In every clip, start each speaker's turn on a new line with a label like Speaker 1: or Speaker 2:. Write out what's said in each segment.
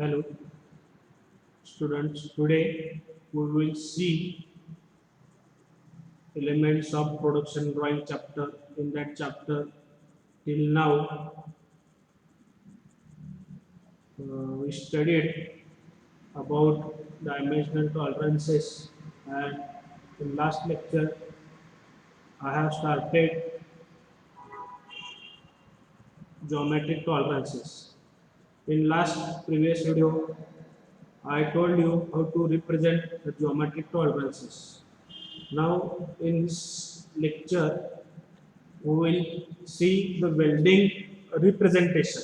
Speaker 1: Hello, students. Today we will see elements of production drawing chapter. In that chapter, till now, we studied about dimensional tolerances, and in last lecture, I have started geometric tolerances. In last previous video, I told you how to represent the geometric tolerances. Now, in this lecture, we will see the welding representation.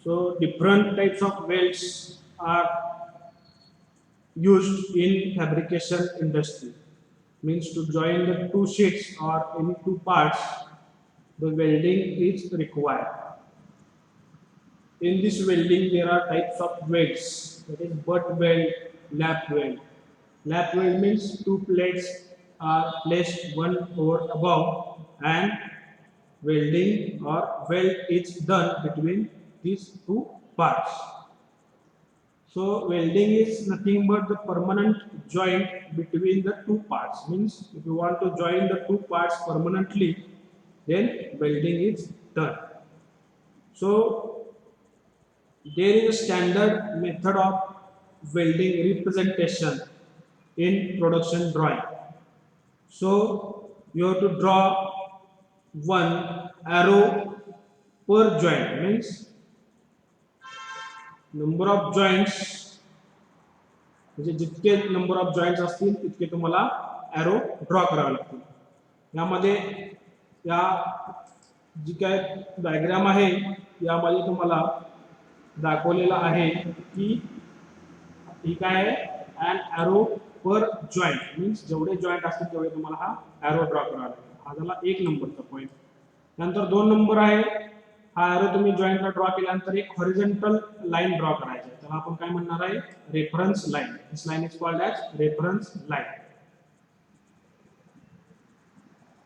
Speaker 1: So different types of welds are used in fabrication industry. Means to join the two sheets or any two parts, the welding is required. In this welding, there are types of welds. That is butt weld, lap weld. Lap weld means two plates are placed one over above and welding or weld is done between these two parts. So welding is nothing but the permanent joint between the two parts. Means if you want to join the two parts permanently, then welding is done. So there is a standard method of welding representation in production drawing. So you have to draw one arrow per joint. Means number of joints म्हणजे जितके number of joints असतील तितके तुम्हाला arrow draw करावे लागतील. यामध्ये या जी काय डायग्राम आहे यामध्ये तुम्हाला दाखवलेला आहे की ही काय आहे अँड एरो पर जॉइंट. मीन्स जेवढे जॉइंट असतील तेवढे तुम्हाला हा एरो ड्रॉ करावा लागेल. हा झाला एक नंबरचा पॉईंट. नंतर दोन नंबर आहे हा एरो तुम्ही जॉइंटला ड्रॉ केल्यानंतर एक हॉरिझॉन्टल लाईन ड्रॉ करायची. त्याला आपण काय म्हणणार आहे reference line. This line is called as reference line.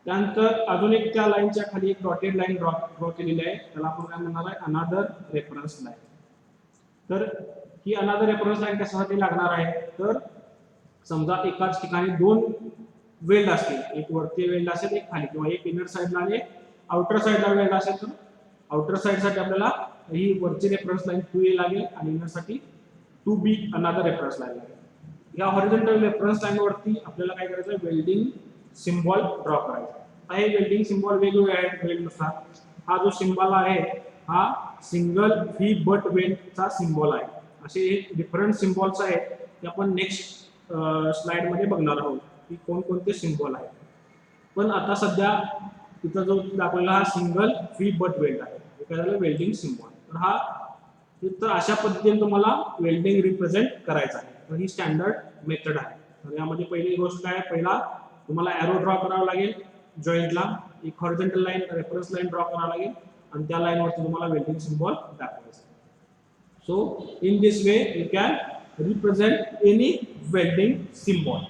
Speaker 1: त्यानंतर अजून एक त्या लाईनच्या खाली एक डॉटेड लाईन ड्रॉ केलेली आहे. त्याला आपण काय म्हणणार आहे अनादर रेफरन्स लाईन. तर ही अनादर रेफरन्स लाईन कशासाठी लागणार आहे तर समजा एकाच ठिकाणी दोन वेल्ड असतील. एक वरती वेल्ड असेल एक खाली किंवा एक इनर साइडला आणि एक आउटर साइडला वेल्ड असेल तर आउटर साइडसाठी आपल्याला ही वरची रेफरन्स लाईन 2A लागेल आणि इनर साठी 2B अनादर रेफरन्स लाईन लागेल. या हॉरिझॉन्टल रेफरन्स लाईन वरती आपल्याला काय करायचं आहे वेल्डिंग सिम्बॉल ड्रॉ करायचा. हे वेल्डिंग सिम्बॉल वेगवेगळे आहेत वेल्डनुसार. हा जो सिम्बॉल आहे हा सिंगल व्ही बट वेल्डचा सिम्बॉल आहे. असे एक डिफरंट सिम्बॉल्स आहेत ते आपण नेक्स्ट स्लाइड मध्ये बघणार आहोत की कोणकोणते सिम्बॉल आहेत. पण आता सध्या तिथं जो दाखवलेला हा सिंगल व्ही बट वेल्ड आहे. काय झालं वेल्डिंग सिम्बॉल. तर हा तर अशा पद्धतीने तुम्हाला वेल्डिंग रिप्रेझेंट करायचं आहे. तर ही स्टँडर्ड मेथड आहे. तर यामध्ये पहिली गोष्ट काय पहिला तुम्हाला एरो ड्रॉ करावा लागेल जॉइंटला. एक horizontal line reference line draw करावी लागेल आणि त्या लाईनवरती तुम्हाला वेल्डिंग सिम्बॉल दाखवायचा. So in this way you can represent any welding symbol.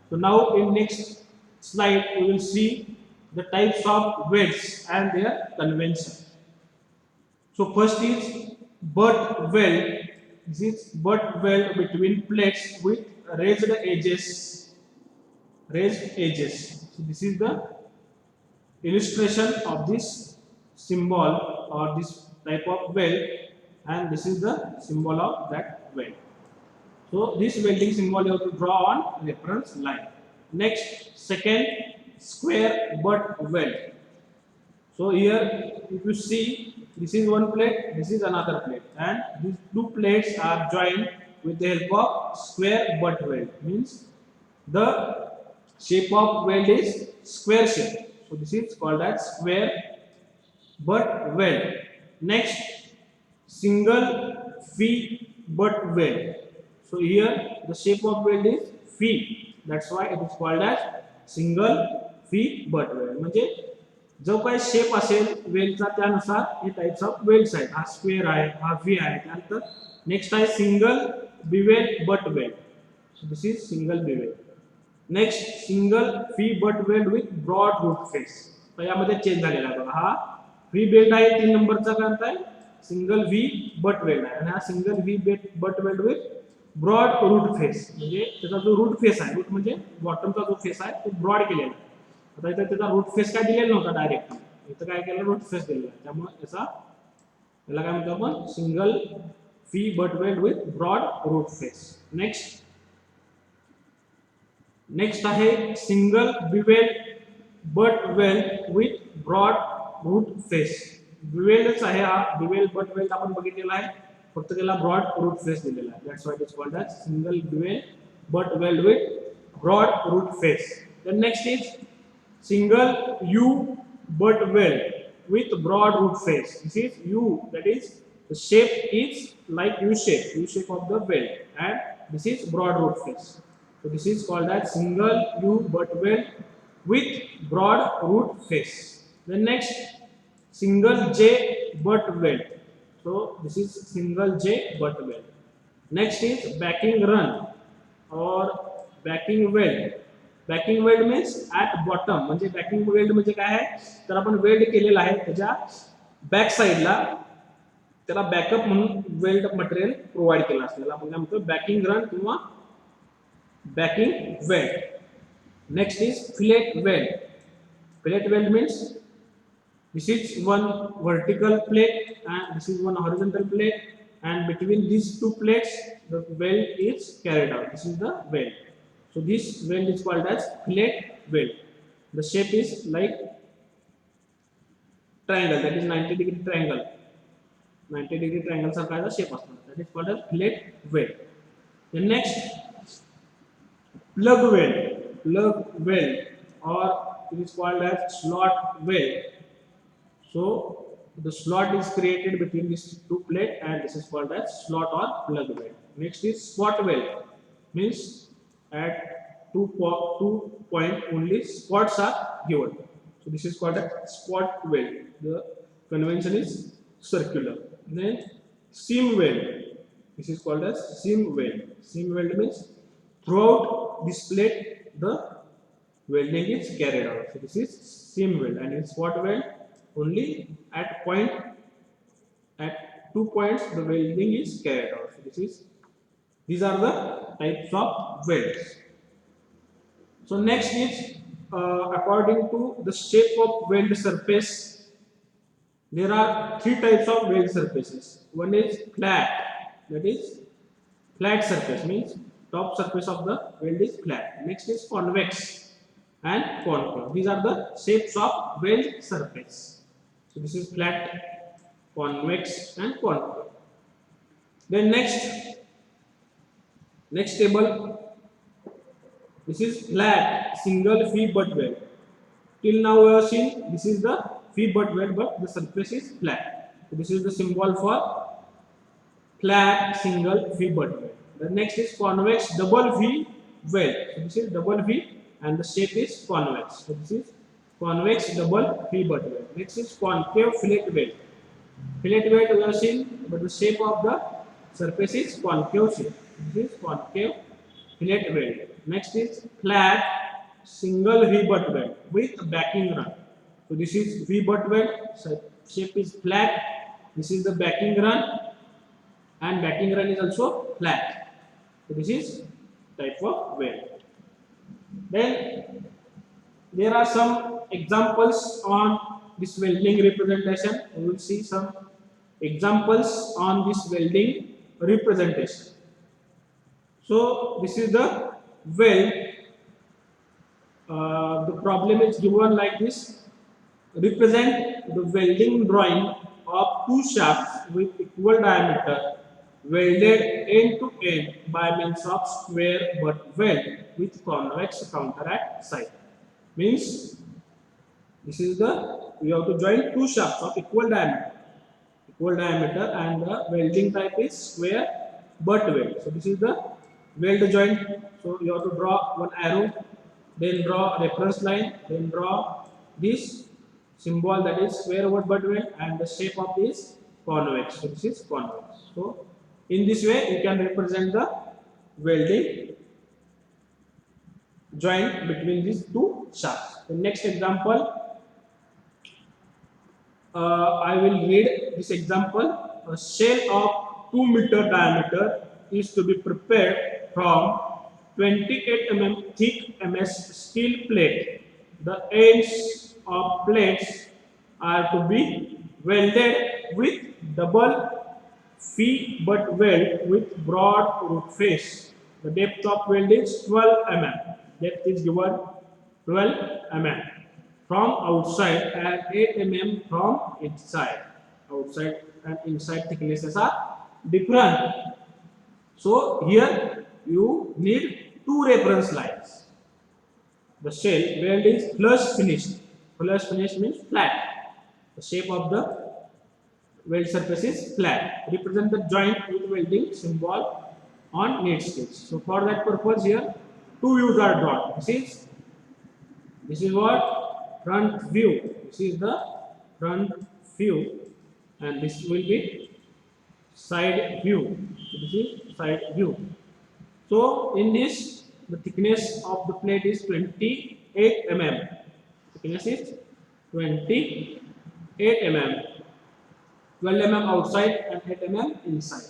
Speaker 1: So now in next slide we will see the types of welds and their convention. So first is butt weld. This is butt weld between plates with raised edges. Raised edges. So this is the illustration of this symbol or this type of weld, and this is the symbol of that weld. So this welding symbol you have to draw on reference line. Next, second, square butt weld. So here if you see this is one plate, this is another plate, and these two plates are joined with the help of square butt weld. Means the shape of weld is square shape. So this is called as square butt weld. Next, single V butt weld. So here the shape of weld is V. That's why it is called as single V butt weld. म्हणजे जो काही shape असेल वेल्डचा त्यानुसार हे types of welds आहेत. हा square आहे हा V आहे. त्यानंतर नेक्स्ट आहे single bevel butt weld. So this is single bevel. Next single V butt weld with broad root face. तर यामध्ये चेंज झालेला आहे बघा. हा व्ही बेल्ड आहे 3 नंबरचा काय आहे सिंगल व्ही बट वेल्ड आहे आणि हा single V butt weld with broad root face, म्हणजे त्याचा जो रूट फेस आहे, रूट म्हणजे बॉटमचा जो फेस आहे तो ब्रॉड केलेला आहे. आता इथे त्याचा रूट फेस काय दिलेला नव्हता डायरेक्ट, इथं काय केलं रूट फेस दिलेला आहे, त्यामुळे याला काय म्हणतो आपण single V butt weld with broad root face. Next आहे single bevelled butt weld with broad root face. बिवेल्डच आहे हा, बिवेल्ड बट वेल्ड आपण बघितलेला आहे, फक्त त्याला ब्रॉड रूट फेस दिलेला आहे. That's why it is called as single bevelled butt weld with broad root face. Then next is single U but weld with broad root face. This is U, that is the shape is like U shape of the weld, and this is broad root face. So this is called as single U but weld with broad root face. Then next single J but weld. So this is single J but weld. Next is backing run or backing weld. Backing weld means at bottom, म्हणजे backing weld म्हणजे काय आहे, तर आपण weld केलेला आहे त्याच्या back साईडला, त्याला बॅकअप म्हणून वेल्ड मटेरियल प्रोव्हाइड केलं असतं, आपण काय म्हणतो बॅकिंग रन किंवा backing weld. Next is fillet weld. Fillet weld means this is one vertical plate and this is one horizontal plate, and between these two plates the weld is carried out. This is the weld. So this weld is called as fillet weld. The shape is like triangle, that is 90-degree triangle. 90-degree triangle sarka shape asतो, that is called as fillet weld. The next plug weld or it is called as slot weld. So the slot is created between these two plates and this is called as slot or plug weld. Next is spot weld, means at two point only spots are given. So this is called a spot weld. The convention is circular. Then seam weld. This is called as seam weld. Seam weld means throughout this plate the welding is carried out. So this is seam weld. And in spot weld, only at 2 points the welding is carried out. So these are the types of welds. So next is according to the shape of weld surface, there are 3 types of weld surfaces. One is flat, that is flat surface, means top surface of the weld is flat. Next is convex and concave. These are the shapes of weld surface. So this is flat, convex and concave. Then next table, this is flat single V butt weld. Till now we have seen this is the V butt weld, but the surface is flat. So this is the symbol for flat single V butt weld. The next is convex double V weld. So this is double V and the shape is convex. So this is convex double V butt weld. Next is concave fillet weld. Fillet weld we have seen, but the shape of the surface is concave shape. This is concave fillet weld. Next is flat single V butt weld with backing run. So this is V butt weld. So shape is flat. This is the backing run, and backing run is also flat. So this is type of weld. Then there are some examples on this welding representation. We will see some examples on this welding representation. So this is the weld. The problem is given like this. Represent the welding drawing of 2 shafts with equal diameter welded end to end by means of square butt weld with convex counter at side. Means this is we have to join 2 shafts of equal diameter and the welding type is square butt weld. So this is the weld joint. So you have to draw one arrow, then draw reference line, then draw this symbol, that is square butt weld, and the shape of this convex. So this is convex. So in this way you can represent the welding joint between these 2 shafts. The next example, I will read this example a shell of 2 meter diameter is to be prepared from 28 thick MS steel plate. The ends of plates are to be welded with double fee but weld with broad root face. The depth of weld is 12 mm. Depth is given 12 mm from outside and 8 mm from inside. Outside and inside thicknesses are different. So here you need two reference lines. The shell weld is flush finished. Flush finished means flat. The shape of the weld surface is flat. Represent the joint with welding symbol on neat sketch. So for that purpose here two views are drawn. This is what front view. This is the front view and this will be side view. This is side view. So in this the thickness of the plate is 28 mm. Thickness is 28 mm. 12 mm outside and 8 mm inside.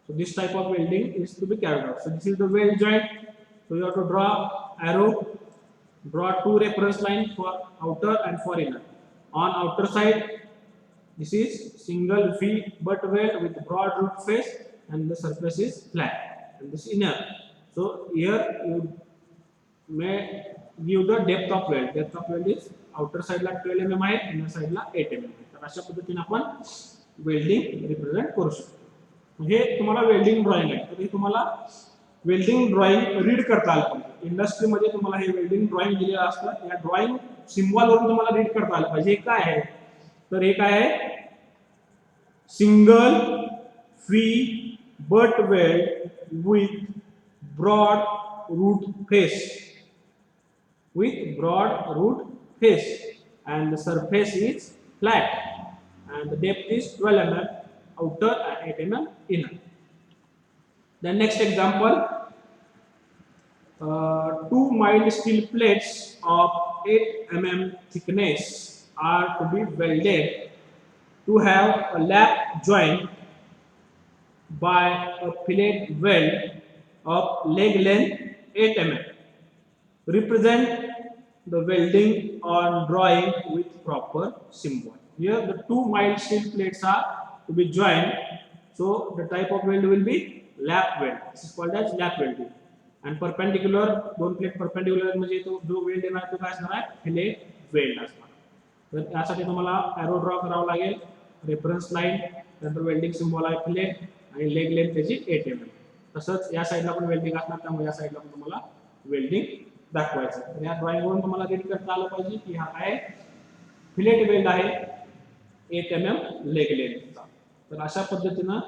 Speaker 1: So this type of welding is to be carried out. So this is the weld joint. So you have to draw arrow, draw two reference lines for outer and for inner. On outer side, this is single V butt weld with broad root face and the surface is flat. And this inner. So here you may give the depth of weld. Depth of weld is outer side ला 12 mm आहे, inner side ला 8 mm आहे. तर अशा पद्धतीने आपण welding represent करू शकतो. हे तुम्हाला वेल्डिंग ड्रॉइंग आहे. तर हे तुम्हाला वेल्डिंग ड्रॉइंग रीड करता आलं पाहिजे. इंडस्ट्रीमध्ये तुम्हाला हे वेल्डिंग ड्रॉइंग दिलेलं असतं. या ड्रॉइंग सिम्बॉलवरून तुम्हाला रीड करता आलं पाहिजे. हे काय आहे? तर हे काय आहे? Single free butt weld with broad root face and the surface is flat and the depth is 12 mm outer and 8 mm inner. The next example, two mild steel plates of 8 mm thickness are to be welded to have a lap joint by a fillet weld of leg length 8 mm. Represent the welding on drawing with proper symbol. Here the two mild steel plates are to be joined. So the type of weld will be lap weld. This is called as lap welding. And perpendicular, दोन plate perpendicular म्हणजे तो जो weld येणार तो काय असणार आहे? फिले weld असणार. तर त्यासाठी तुम्हाला एरो ड्रॉ करावा लागेल. रेफरन्स लाईन, नंतर वेल्डिंग सिम्बॉल आहे फिले आणि लेग लेंथ त्याची 8 mm. तसंच या साईडला पण वेल्डिंग असणार त्यामुळे या साईडला पण तुम्हाला वेल्डिंग दाखवायचं. तर या ड्रॉइंग वरून तुम्हाला रीड करता आलं पाहिजे की हा काय फिलेट वेल्ड आहे 8 mm लेग लेंथचा. तर अशा पद्धतीनं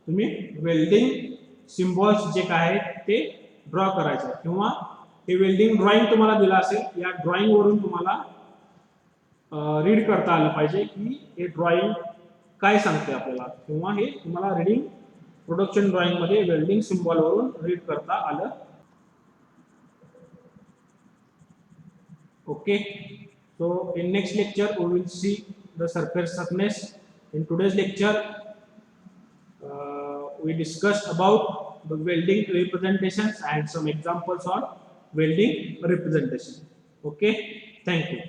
Speaker 1: तुम्ही वेल्डिंग सिम्बॉल्स जे काय आहेत ते ड्रॉ करायचं किंवा हे वेल्डिंग ड्रॉइंग तुम्हाला दिलं असेल या ड्रॉइंग वरून तुम्हाला रीड करता आलं पाहिजे की हे ड्रॉइंग काय सांगते आपल्याला किंवा हे तुम्हाला रीडिंग प्रोडक्शन ड्रॉइंग मध्ये वेल्डिंग सिम्बॉल वरून रीड करता आलं. Okay, so in next lecture we will see the surface roughness. In today's lecture we discussed about the welding representations and some examples on welding representation. Okay, thank you.